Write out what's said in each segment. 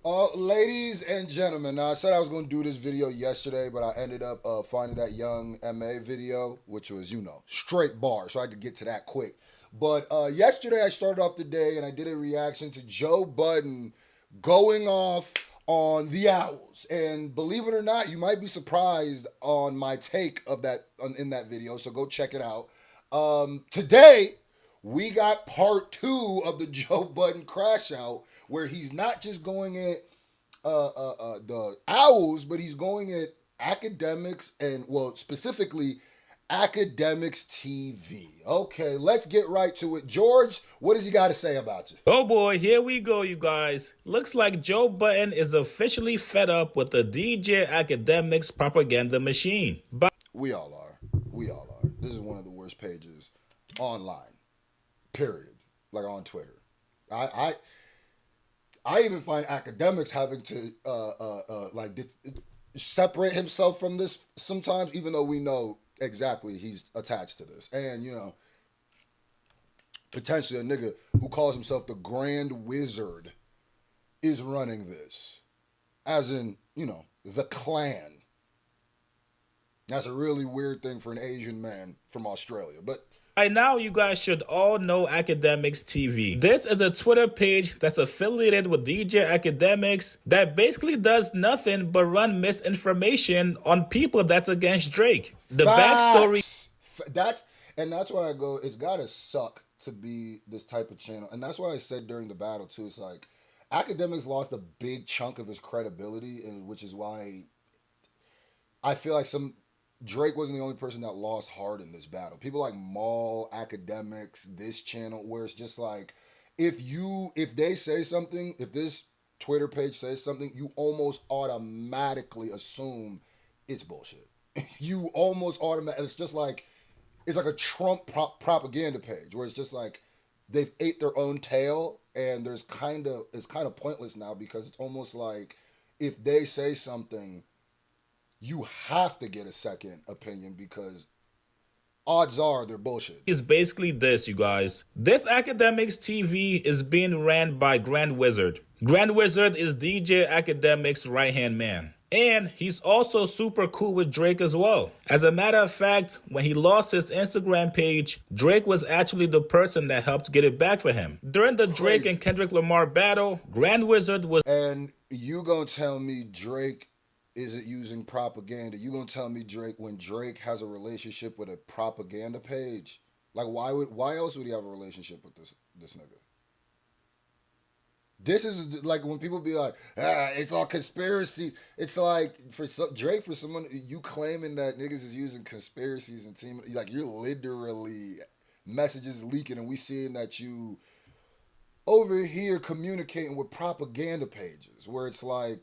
Ladies and gentlemen, now I said I was going to do this video yesterday, but I ended up finding that Young MA video, which was, straight bar, so I had to get to that quick. But yesterday I started off the day and I did a reaction to Joe Budden going off on the Owls. And believe it or not, you might be surprised on my take of that in that video, so go check it out. Today, we got part two of the Joe Budden crash out, where he's not just going at the Owls, but he's going at academics and, well, specifically AkademiksTV. Okay, let's get right to it. George, what does he got to say about you? Oh boy, here we go, you guys. Looks like Joe Budden is officially fed up with the DJ Akademiks propaganda machine. We all are. We all are. This is one of the worst pages online. Period. Like on Twitter. I even find academics having to separate himself from this sometimes, even though we know exactly he's attached to this. And potentially a nigga who calls himself the Grand Wizard is running this, as in the clan. That's a really weird thing for an Asian man from Australia, but. By now, you guys should all know AkademiksTV. This is a Twitter page that's affiliated with DJ Akademiks that basically does nothing but run misinformation on people that's against Drake. The backstory. That's why I go, it's gotta suck to be this type of channel. And that's why I said during the battle too, it's like Akademiks lost a big chunk of his credibility, and which is why I feel like Drake wasn't the only person that lost hard in this battle. People like Maul, Akademiks, this channel, where it's just like, if they say something, if this Twitter page says something, you almost automatically assume it's bullshit. You almost automatically, it's like a Trump propaganda page, where it's just like, they've ate their own tail, and it's kind of pointless now, because it's almost like, if they say something, you have to get a second opinion, because odds are they're bullshit. Is basically this, you guys. This AkademiksTV is being ran by Grand Wizard. Grand Wizard is DJ Akademiks' right-hand man. And he's also super cool with Drake as well. As a matter of fact, when he lost his Instagram page, Drake was actually the person that helped get it back for him. During the Drake and Kendrick Lamar battle, Grand Wizard was... And you gonna tell me Drake isn't using propaganda? You gonna tell me when Drake has a relationship with a propaganda page? Like, why else would he have a relationship with this nigga? This is like when people be like, it's all conspiracy. It's like Drake, for someone you claiming that niggas is using conspiracies and team, like, you're literally messages leaking, and we seeing that you over here communicating with propaganda pages, where it's like,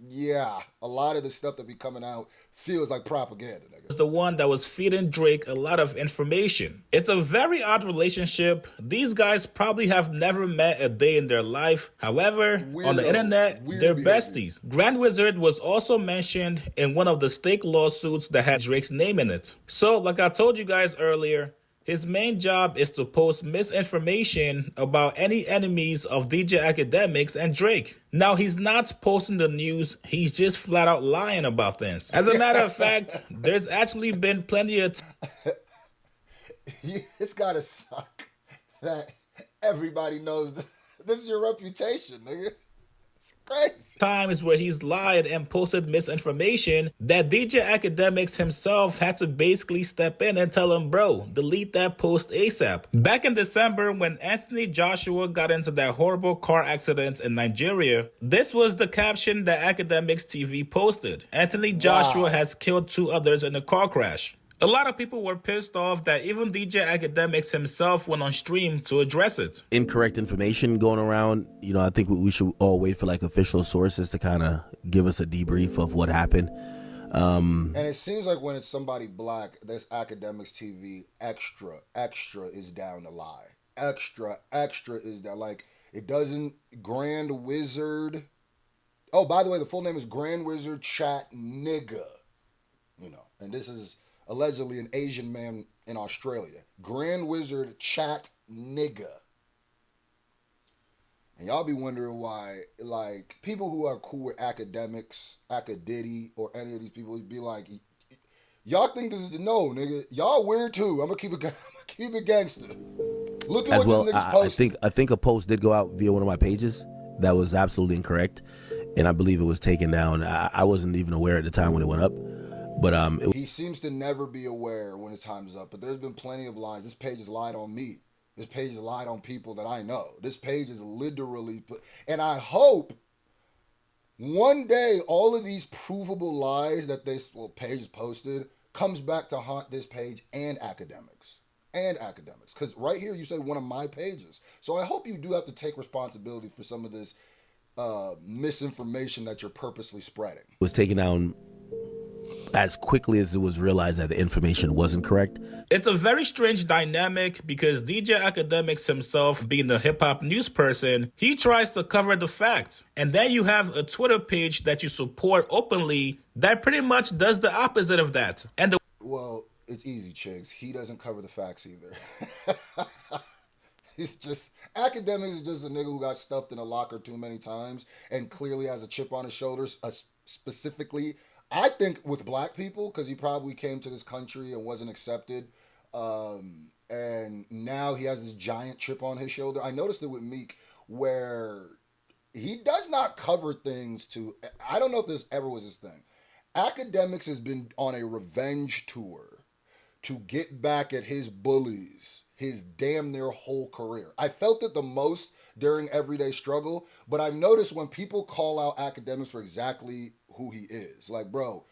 yeah, a lot of the stuff that be coming out feels like propaganda, nigga. The one that was feeding Drake a lot of information. It's a very odd relationship. These guys probably have never met a day in their life. However, on the internet, they're besties. Grand Wizard was also mentioned in one of the stake lawsuits that had Drake's name in it. So, like I told you guys earlier, his main job is to post misinformation about any enemies of DJ Akademiks and Drake. Now, he's not posting the news, he's just flat out lying about things. As a matter of fact, there's actually been plenty of it's gotta suck that everybody knows this is your reputation, nigga. Crazy times where he's lied and posted misinformation that DJ Akademiks himself had to basically step in and tell him, bro, delete that post ASAP. Back in December, when Anthony Joshua got into that horrible car accident in Nigeria, this was the caption that AkademiksTV posted. Anthony Joshua has killed 2 others in a car crash. A lot of people were pissed off that even DJ Akademiks himself went on stream to address it. Incorrect information going around. I think we should all wait for like official sources to kind of give us a debrief of what happened. And it seems like when it's somebody black, this AkademiksTV extra is down to lie. Extra is down. Like, it doesn't. Grand Wizard. Oh, by the way, the full name is Grand Wizard Chat Nigga. And this is allegedly an Asian man in Australia. Grand Wizard Chat Nigga. And y'all be wondering why, like, people who are cool with academics, Akadidi, or any of these people be like, y'all think this is no, nigga. Y'all weird too. I'm gonna keep it gangster. Look at As what well, this nigga's posting. I think a post did go out via one of my pages that was absolutely incorrect, and I believe it was taken down. I wasn't even aware at the time when it went up, but he seems to never be aware when his time is up. But there's been plenty of lies. This page has lied on me. This page has lied on people that I know. This page is literally put, and I hope one day all of these provable lies that this page posted comes back to haunt this page and academics. Because right here you say one of my pages. So I hope you do have to take responsibility for some of this misinformation that you're purposely spreading. it was taken down as quickly as it was realized that the information wasn't correct. It's a very strange dynamic because DJ Akademiks himself, being the hip-hop news person, he tries to cover the facts. And then you have a Twitter page that you support openly that pretty much does the opposite of that. Well, it's easy, Chigs. He doesn't cover the facts either. He's just, Akademiks is just a nigga who got stuffed in a locker too many times and clearly has a chip on his shoulders, specifically I think with black people, because he probably came to this country and wasn't accepted, and now he has this giant chip on his shoulder. I noticed it with Meek, where he does not cover things to. I don't know if this ever was his thing. Akademiks has been on a revenge tour to get back at his bullies his damn near whole career. I felt it the most during Everyday Struggle, but I've noticed when people call out Akademiks for exactly who he is. Like, bro,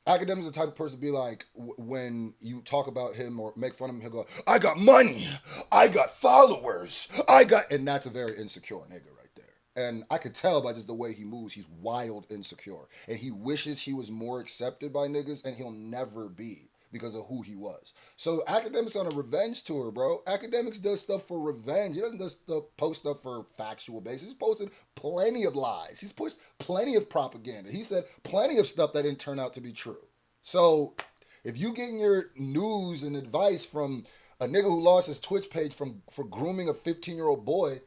Akademiks is the type of person to be like, when you talk about him or make fun of him, he'll go, I got money, I got followers, and that's a very insecure nigga right there. And I could tell by just the way he moves, he's wild insecure. And he wishes he was more accepted by niggas, and he'll never be because of who he was. So Akademiks on a revenge tour, bro. Akademiks does stuff for revenge. He doesn't just post stuff for factual basis. He's posted plenty of lies. He's pushed plenty of propaganda. He said plenty of stuff that didn't turn out to be true. So if you getting your news and advice from a nigga who lost his Twitch page for grooming a 15-year-old boy,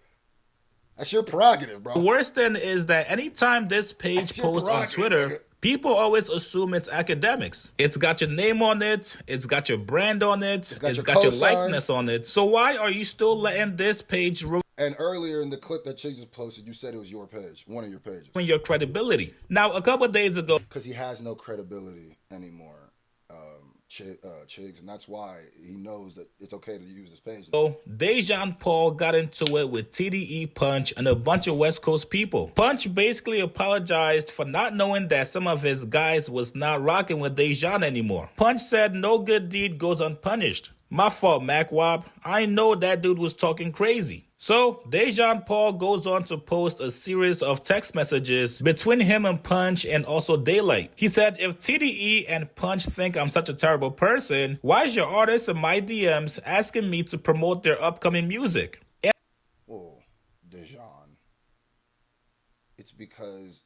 that's your prerogative, bro. The worst thing is that anytime this page posts on Twitter, nigga, people always assume it's Akademiks. It's got your name on it. It's got your brand on it. It's got your likeness on it. So why are you still letting this page and earlier in the clip that Chig just posted, you said it was your page, one of your pages. Your credibility. Now, a couple of days ago, because he has no credibility anymore, Chigs, and that's why he knows that it's okay to use this page. So, Dejon Paul got into it with TDE Punch and a bunch of West Coast people. Punch basically apologized for not knowing that some of his guys was not rocking with Dejon anymore. Punch said no good deed goes unpunished. My fault, MacWop. I know that dude was talking crazy. So, Dejon Paul goes on to post a series of text messages between him and Punch and also Daylyt. He said, if TDE and Punch think I'm such a terrible person, why is your artist in my DMs asking me to promote their upcoming music? Whoa, Dejon. It's because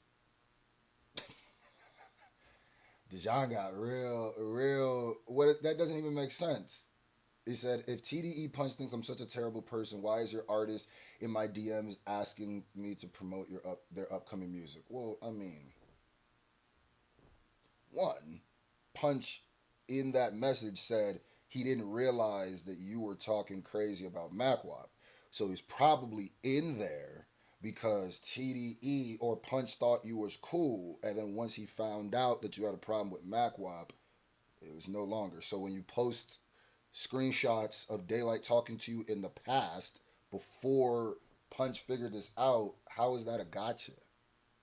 Dejon got real, that doesn't even make sense. He said, if TDE Punch thinks I'm such a terrible person, why is your artist in my DMs asking me to promote their upcoming music? Well, I mean, one, Punch in that message said he didn't realize that you were talking crazy about MacWop. So he's probably in there because TDE or Punch thought you was cool, and then once he found out that you had a problem with MacWop, it was no longer. So when you post screenshots of Daylyt talking to you in the past before Punch figured this out, how is that a gotcha?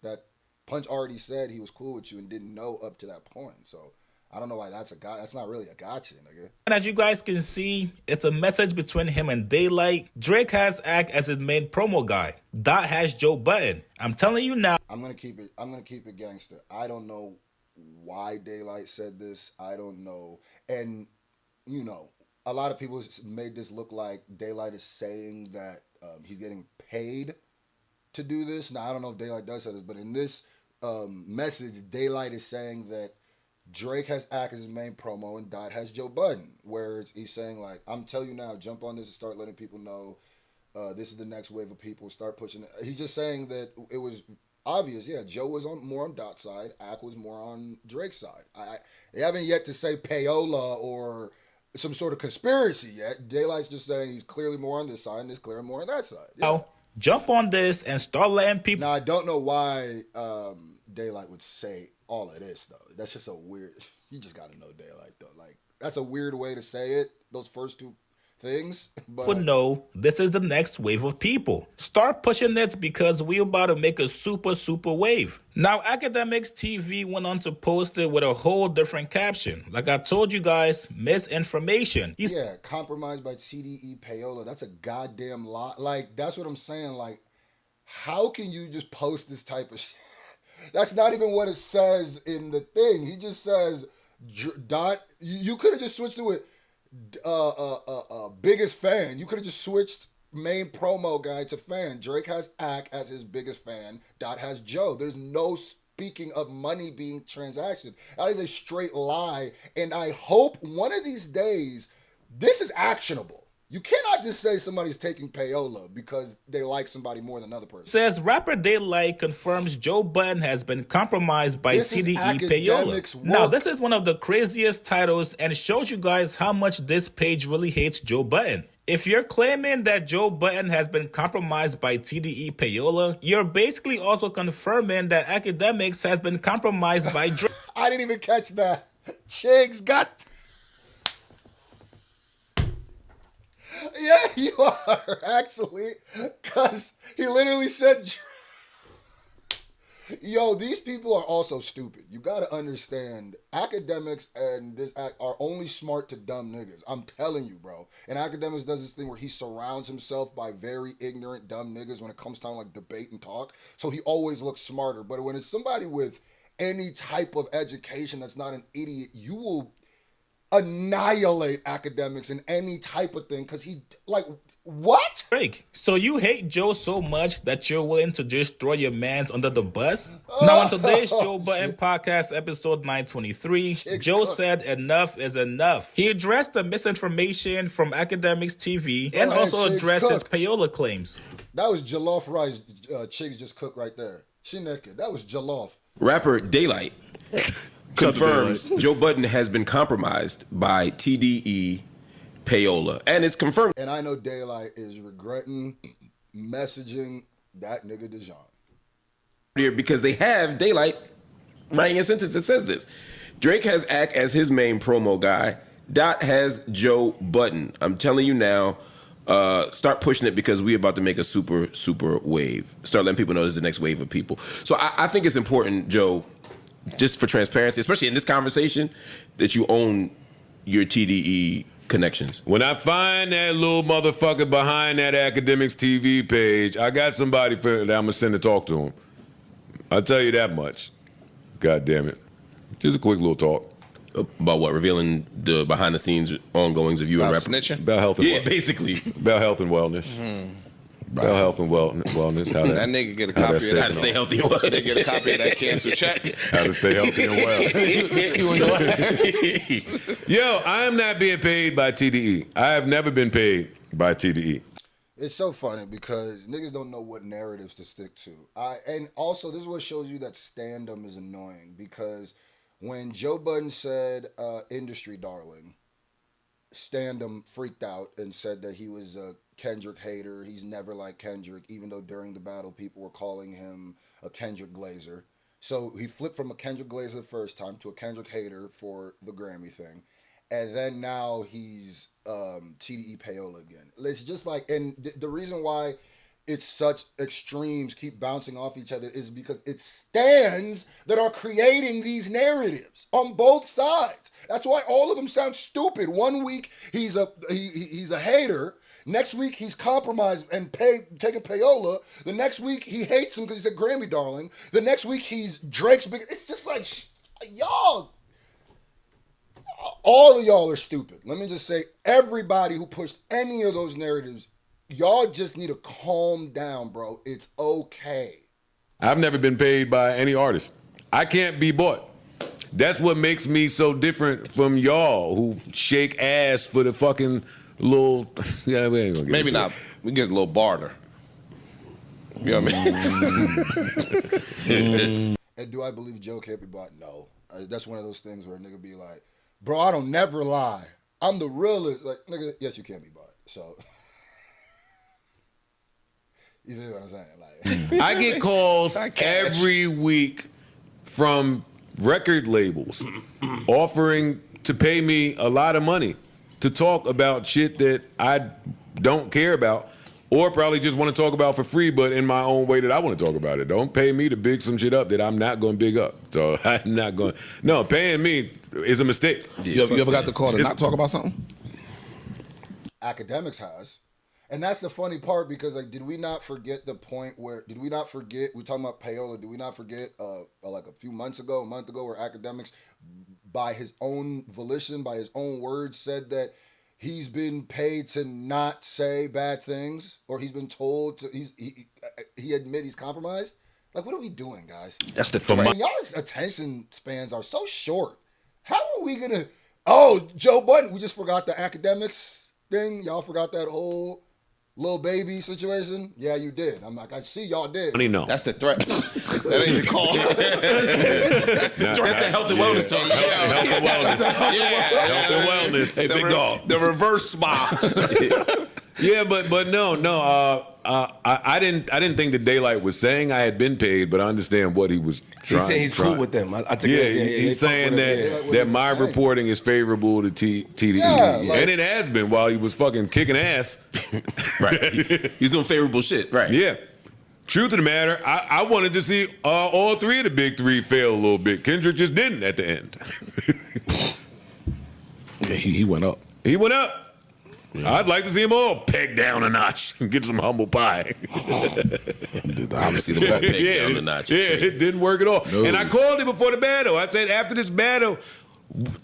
That Punch already said he was cool with you and didn't know up to that point. So I don't know why that's not really a gotcha, nigga. And as you guys can see, it's a message between him and Daylyt. Drake has Ak as his main promo guy. Dot has Joe Budden. I'm telling you now. I'm gonna keep it gangster. I don't know why Daylyt said this. I don't know. And you know, a lot of people made this look like Daylyt is saying that he's getting paid to do this. Now, I don't know if Daylyt does say this, but in this message, Daylyt is saying that Drake has Ak as his main promo and Dot has Joe Budden, where he's saying, like, I'm telling you now, jump on this and start letting people know This is the next wave of people. Start pushing it. He's just saying that it was obvious. Yeah, Joe was more on Dot's side. Ak was more on Drake's side. They haven't yet to say Payola or some sort of conspiracy yet. Daylyt's just saying he's clearly more on this side and he's clearly more on that side. Yeah. Now, jump on this and start letting people. Now, I don't know why Daylyt would say all of this, though. That's just a weird. You just got to know Daylyt, though. Like, that's a weird way to say it, those first two things. But no, this is the next wave of people. Start pushing it because we're about to make a super wave. Now, AkademiksTV went on to post it with a whole different caption. Like I told you guys, misinformation. Yeah, compromised by TDE Payola. That's a goddamn lot. Like, that's what I'm saying. Like, how can you just post this type of shit? That's not even what it says in the thing. He just says, Dot. You could have just switched to it. Biggest fan. You could have just switched main promo guy to fan. Drake has Ak as his biggest fan. Dot has Joe. There's no speaking of money being transacted. That is a straight lie. And I hope one of these days this is actionable. You cannot just say somebody's taking Payola because they like somebody more than another person. Says rapper Daylyt confirms Joe Budden has been compromised by TDE Payola. Now, this is one of the craziest titles and shows you guys how much this page really hates Joe Budden. If you're claiming that Joe Budden has been compromised by TDE Payola, you're basically also confirming that Akademiks has been compromised by Drake. I didn't even catch that. Chigs got... Yeah, you are, actually, because he literally said, yo, these people are also stupid. You got to understand, Akademiks and this act are only smart to dumb niggas. I'm telling you, bro. And Akademiks does this thing where he surrounds himself by very ignorant, dumb niggas when it comes time like debate and talk. So he always looks smarter. But when it's somebody with any type of education that's not an idiot, you will annihilate Akademiks in any type of thing because he, like, what? Drake, so you hate Joe so much that you're willing to just throw your mans under the bus? Now, on today's Joe Budden podcast, episode 923, Joe said enough is enough. He addressed the misinformation from AkademiksTV and also addressed his Payola claims. That was jollof rice Chicks just cooked right there. She naked. That was jollof. Rapper Daylyt confirms Joe Budden has been compromised by TDE Payola. And it's confirmed. And I know Daylyt is regretting messaging that nigga Dejon. Here because they have Daylyt writing a sentence that says this. Drake has Ak as his main promo guy. Dot has Joe Budden. I'm telling you now, start pushing it because we're about to make a super wave. Start letting people know this is the next wave of people. So I think it's important, Joe, just for transparency, especially in this conversation, that you own your TDE connections. When I find that little motherfucker behind that AkademiksTV page, I got somebody that I'm going to send to talk to him. I'll tell you that much. God damn it. Just a quick little talk. About what? Revealing the behind-the-scenes ongoings of you and rapper? Snitching? About health and wellness. Basically. About health and wellness. About health and wellness. How that nigga get a copy of that. How to stay healthy and well. They get a copy of that cancer check. How to stay healthy and well. Yo, I am not being paid by TDE. I have never been paid by TDE. It's so funny because niggas don't know what narratives to stick to. And also, this is what shows you that stand-up is annoying because when Joe Budden said industry darling, Standum freaked out and said that he was a Kendrick hater. He's never liked Kendrick, even though during the battle people were calling him a Kendrick Glazer. So he flipped from a Kendrick Glazer the first time to a Kendrick hater for the Grammy thing. And then now he's TDE Payola again. It's just like, and the reason why it's such extremes keep bouncing off each other is because it's stands that are creating these narratives on both sides. That's why all of them sound stupid. 1 week he's a hater. Next week he's compromised and taking Payola. The next week he hates him because he's a Grammy darling. The next week he's Drake's big. It's just like y'all. All of y'all are stupid. Let me just say, everybody who pushed any of those narratives, y'all just need to calm down, bro. It's okay. I've never been paid by any artist. I can't be bought. That's what makes me so different from y'all who shake ass for the fucking little... Yeah, we ain't gonna get Maybe into not. it. We get a little barter. You know what I mean? And do I believe Joe can't be bought? No. That's one of those things where a nigga be like, bro, I don't never lie. I'm the realest. Like, nigga, yes, you can be bought. So, you know what I'm saying? Like, I get calls every week from record labels offering to pay me a lot of money to talk about shit that I don't care about, or probably just want to talk about for free, but in my own way that I want to talk about it. Don't pay me to big some shit up that I'm not going to big up. So I'm not going. No, paying me is a mistake. You ever got the call to not talk about something? Academics has. And that's the funny part, because like, did we not forget the point where, did we not forget, we're talking about Payola, did we not forget like a month ago, where Academics, by his own volition, by his own words, said that he's been paid to not say bad things, or he's been told to, he admit he's compromised? Like, what are we doing, guys? That's the threat. And y'all's attention spans are so short. How are we gonna, oh, Joe Budden, we just forgot the Academics thing? Y'all forgot that whole Lil Baby situation? Yeah, you did. I'm like, I see y'all did. No. That's the threat. That ain't the call. That's the threat. That's the health and wellness talk. Health and wellness. Health and wellness. Hey, big dog. The reverse smile. Yeah, but no. I didn't think that Daylyt was saying I had been paid, but I understand what he was trying. He's saying he's cool with them. I took he's saying that my reporting is favorable to TDE, and it has been while he was fucking kicking ass. Right, he's doing favorable shit. Right. Yeah. Truth of the matter, I wanted to see all three of the big three fail a little bit. Kendrick just didn't at the end. Yeah, he went up. He went up. Yeah. I'd like to see him all peg down a notch and get some humble pie. Obviously, the ball peg down a notch. Yeah, it didn't work at all. No. And I called it before the battle. I said, after this battle,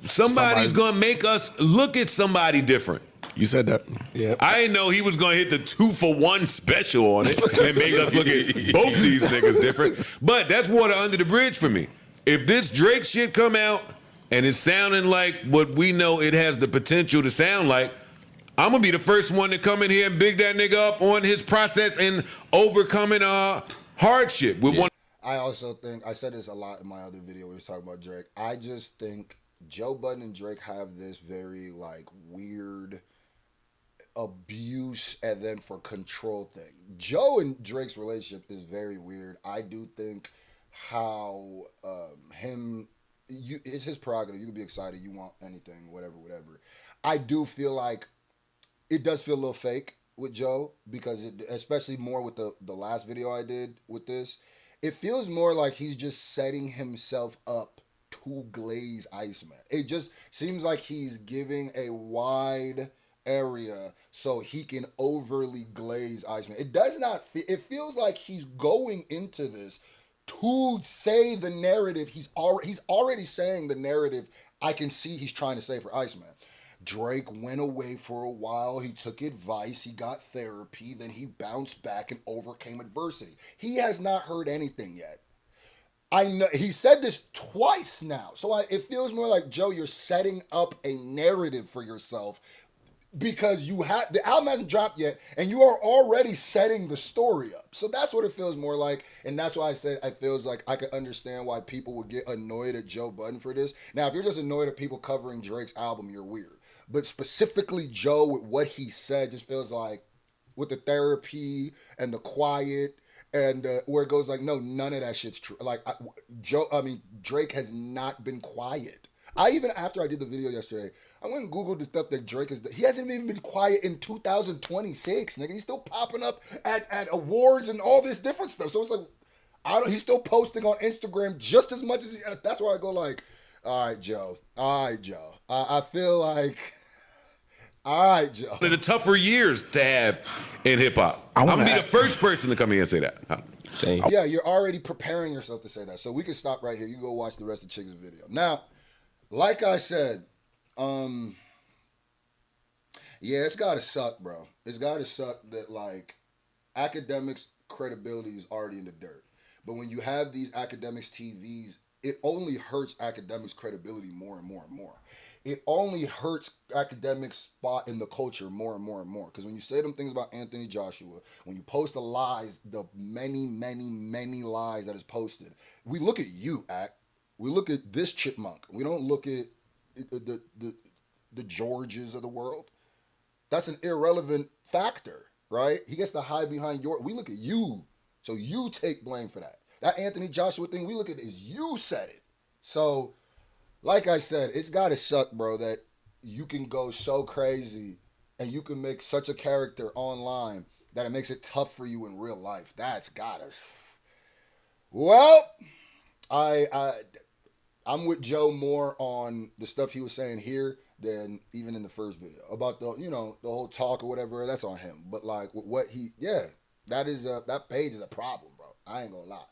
somebody's going to make us look at somebody different. You said that. Yeah. I didn't know he was going to hit the 2-for-1 special on it and make us look at both these niggas different. But that's water under the bridge for me. If this Drake shit come out and it's sounding like what we know it has the potential to sound like, I'm going to be the first one to come in here and big that nigga up on his process and overcoming hardship. I also think, I said this a lot in my other video where we was talking about Drake, I just think Joe Budden and Drake have this very like weird abuse and then for control thing. Joe and Drake's relationship is very weird. I do think how it's his prerogative. You can be excited, you want anything, whatever. I do feel like it does feel a little fake with Joe, because especially more with the last video I did with this, it feels more like he's just setting himself up to glaze Iceman. It just seems like he's giving a wide area so he can overly glaze Iceman. It does not it feels like he's going into this to say the narrative. He's already saying the narrative I can see he's trying to say for Iceman. Drake went away for a while. He took advice. He got therapy. Then he bounced back and overcame adversity. He has not heard anything yet. I know he said this twice now. So it feels more like, Joe, you're setting up a narrative for yourself, because the album hasn't dropped yet and you are already setting the story up. So that's what it feels more like. And that's why I said it feels like I could understand why people would get annoyed at Joe Budden for this. Now, if you're just annoyed at people covering Drake's album, you're weird. But specifically Joe, with what he said, just feels like with the therapy and the quiet and where it goes like, no, none of that shit's true. Like Drake has not been quiet. Even after I did the video yesterday, I went and Googled the stuff that Drake he hasn't even been quiet in 2026, nigga. He's still popping up at awards and all this different stuff. So it's like, he's still posting on Instagram just as much as that's why I go like, all right, Joe. I feel like, all right, Joe. One of the tougher years to have in hip hop. I'm gonna be the first person to come here and say that. Yeah, you're already preparing yourself to say that. So we can stop right here. You go watch the rest of Chicks' video. Now, like I said, yeah, it's gotta suck, bro. It's gotta suck that like Akademiks' credibility is already in the dirt. But when you have these Akademiks TVs, it only hurts Akademiks' credibility more and more and more. it only hurts academic spot in the culture more and more and more. Because when you say them things about Anthony Joshua, when you post the lies, the many, many, many lies that is posted, we look at you, Act. We look at this chipmunk. We don't look at the Georges of the world. That's an irrelevant factor, right? He gets to hide behind your. We look at you, so you take blame for that. That Anthony Joshua thing, we look at it as you said it. So, like I said, it's gotta suck, bro, that you can go so crazy and you can make such a character online that it makes it tough for you in real life. That's gotta. Well, I'm with Joe more on the stuff he was saying here than even in the first video about the whole talk or whatever. That's on him. But like what he that page is a problem, bro. I ain't gonna lie.